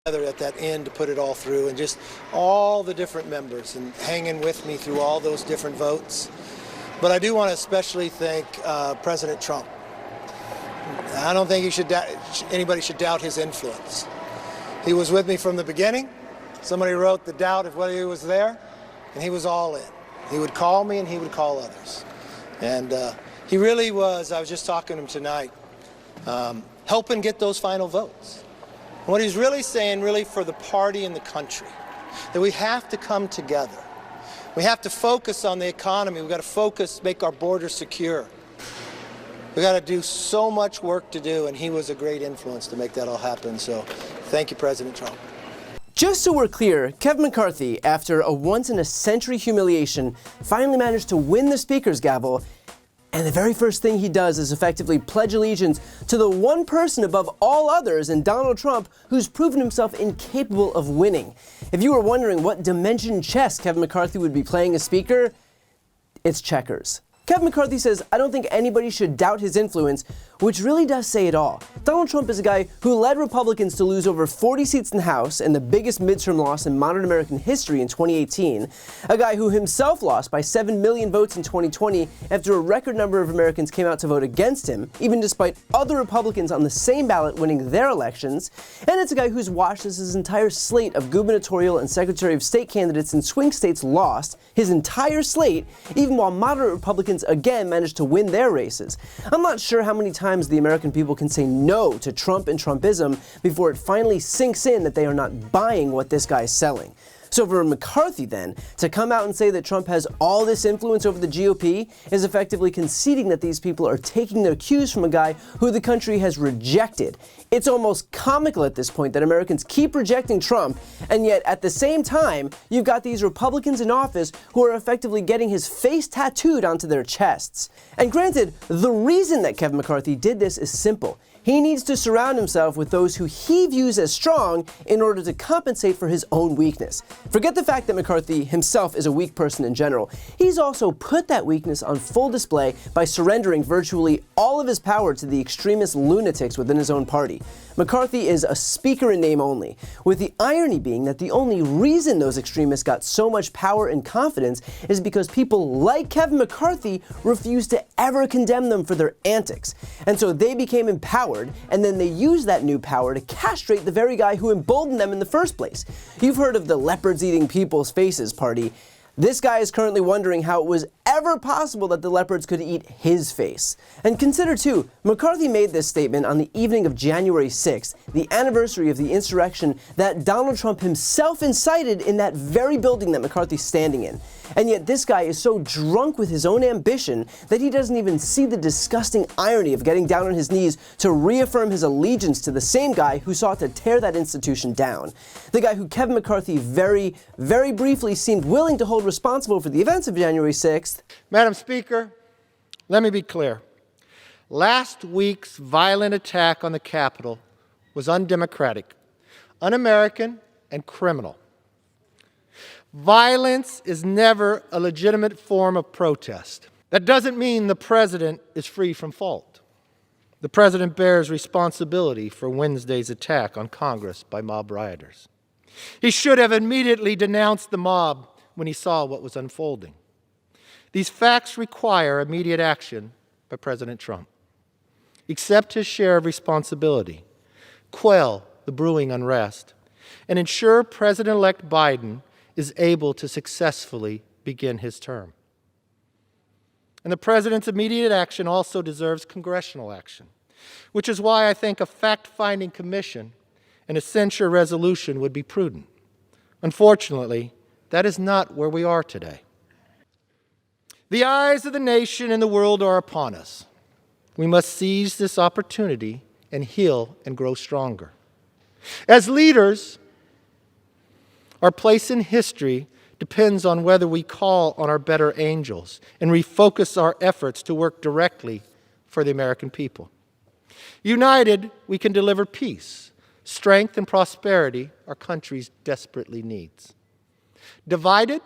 together at that end to put it all through, and just all the different members and hanging with me through all those different votes. But I do want to especially thank President Trump. I don't think anybody should doubt his influence. He was with me from the beginning. Somebody wrote the doubt of whether he was there, and he was all in. He would call me and he would call others. And he really was, I was just talking to him tonight, helping get those final votes. And what he's really saying, really for the party and the country, that we have to come together. We have to focus on the economy. We've got to focus, make our borders secure. We've got to do so much work to do, and he was a great influence to make that all happen. So thank you, President Trump. Just so we're clear, Kevin McCarthy, after a once-in-a-century humiliation, finally managed to win the Speaker's gavel, and the very first thing he does is effectively pledge allegiance to the one person above all others in Donald Trump who's proven himself incapable of winning. If you were wondering what dimension chess Kevin McCarthy would be playing as Speaker, it's checkers. Kevin McCarthy says, "I don't think anybody should doubt his influence," which really does say it all. Donald Trump is a guy who led Republicans to lose over 40 seats in the House and the biggest midterm loss in modern American history in 2018. A guy who himself lost by 7 million votes in 2020 after a record number of Americans came out to vote against him, even despite other Republicans on the same ballot winning their elections. And it's a guy who's watched as his entire slate of gubernatorial and Secretary of State candidates in swing states lost, his entire slate, even while moderate Republicans again managed to win their races. I'm not sure how many times the American people can say no to Trump and Trumpism before it finally sinks in that they are not buying what this guy is selling. So for McCarthy then, to come out and say that Trump has all this influence over the GOP is effectively conceding that these people are taking their cues from a guy who the country has rejected. It's almost comical at this point that Americans keep rejecting Trump, and yet at the same time, you've got these Republicans in office who are effectively getting his face tattooed onto their chests. And granted, the reason that Kevin McCarthy did this is simple. He needs to surround himself with those who he views as strong in order to compensate for his own weakness. Forget the fact that McCarthy himself is a weak person in general. He's also put that weakness on full display by surrendering virtually all of his power to the extremist lunatics within his own party. McCarthy is a speaker in name only, with the irony being that the only reason those extremists got so much power and confidence is because people like Kevin McCarthy refused to ever condemn them for their antics. And so they became empowered, and then they used that new power to castrate the very guy who emboldened them in the first place. You've heard of the leopards eating people's faces party. This guy is currently wondering how it was ever possible that the leopards could eat his face. And consider too, McCarthy made this statement on the evening of January 6th, the anniversary of the insurrection that Donald Trump himself incited in that very building that McCarthy's standing in. And yet this guy is so drunk with his own ambition that he doesn't even see the disgusting irony of getting down on his knees to reaffirm his allegiance to the same guy who sought to tear that institution down. The guy who Kevin McCarthy very, very briefly seemed willing to hold responsible for the events of January 6th. Madam Speaker, let me be clear. Last week's violent attack on the Capitol was undemocratic, un-American, and criminal. Violence is never a legitimate form of protest. That doesn't mean the president is free from fault. The president bears responsibility for Wednesday's attack on Congress by mob rioters. He should have immediately denounced the mob when he saw what was unfolding. These facts require immediate action by President Trump. Accept his share of responsibility, quell the brewing unrest, and ensure President-elect Biden is able to successfully begin his term. And the president's immediate action also deserves congressional action, which is why I think a fact-finding commission and a censure resolution would be prudent. Unfortunately, that is not where we are today. The eyes of the nation and the world are upon us. We must seize this opportunity and heal and grow stronger. As leaders, our place in history depends on whether we call on our better angels and refocus our efforts to work directly for the American people. United, we can deliver peace, strength, and prosperity our country desperately needs. Divided,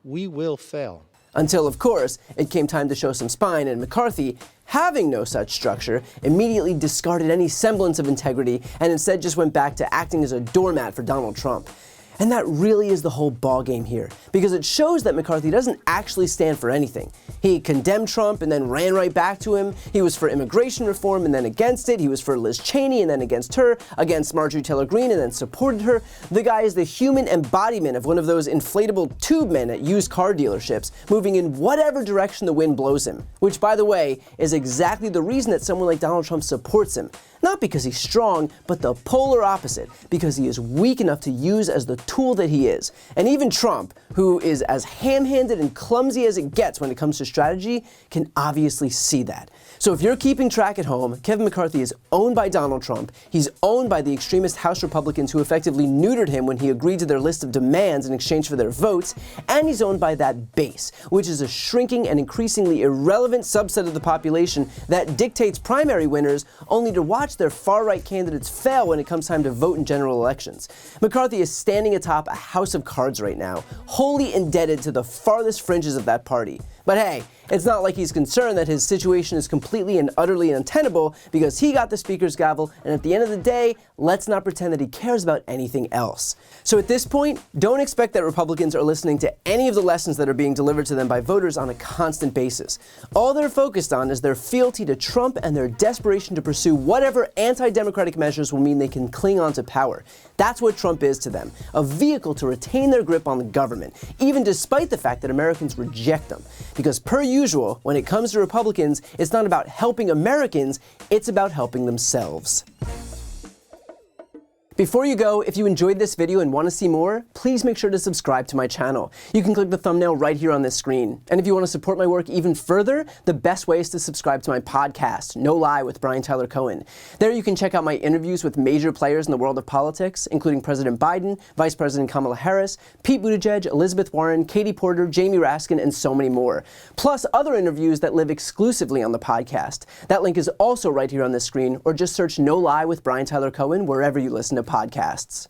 we will fail. Until, of course, it came time to show some spine, and McCarthy, having no such structure, immediately discarded any semblance of integrity and instead just went back to acting as a doormat for Donald Trump. And that really is the whole ballgame here, because it shows that McCarthy doesn't actually stand for anything. He condemned Trump and then ran right back to him. He was for immigration reform and then against it. He was for Liz Cheney and then against her, against Marjorie Taylor Greene and then supported her. The guy is the human embodiment of one of those inflatable tube men at used car dealerships, moving in whatever direction the wind blows him, which, by the way, is exactly the reason that someone like Donald Trump supports him. Not because he's strong, but the polar opposite, because he is weak enough to use as the tool that he is. And even Trump, who is as ham-handed and clumsy as it gets when it comes to strategy, can obviously see that. So if you're keeping track at home, Kevin McCarthy is owned by Donald Trump, he's owned by the extremist House Republicans who effectively neutered him when he agreed to their list of demands in exchange for their votes, and he's owned by that base, which is a shrinking and increasingly irrelevant subset of the population that dictates primary winners only to watch their far-right candidates fail when it comes time to vote in general elections. McCarthy is standing atop a house of cards right now, wholly indebted to the farthest fringes of that party. But hey, it's not like he's concerned that his situation is completely and utterly untenable, because he got the speaker's gavel, and at the end of the day, let's not pretend that he cares about anything else. So at this point, don't expect that Republicans are listening to any of the lessons that are being delivered to them by voters on a constant basis. All they're focused on is their fealty to Trump and their desperation to pursue whatever anti-democratic measures will mean they can cling on to power. That's what Trump is to them, a vehicle to retain their grip on the government, even despite the fact that Americans reject them. Because per usual, when it comes to Republicans, it's not about helping Americans, it's about helping themselves. Before you go, if you enjoyed this video and want to see more, please make sure to subscribe to my channel. You can click the thumbnail right here on this screen. And if you want to support my work even further, the best way is to subscribe to my podcast, No Lie with Brian Tyler Cohen. There you can check out my interviews with major players in the world of politics, including President Biden, Vice President Kamala Harris, Pete Buttigieg, Elizabeth Warren, Katie Porter, Jamie Raskin, and so many more. Plus other interviews that live exclusively on the podcast. That link is also right here on this screen, or just search No Lie with Brian Tyler Cohen wherever you listen to podcasts.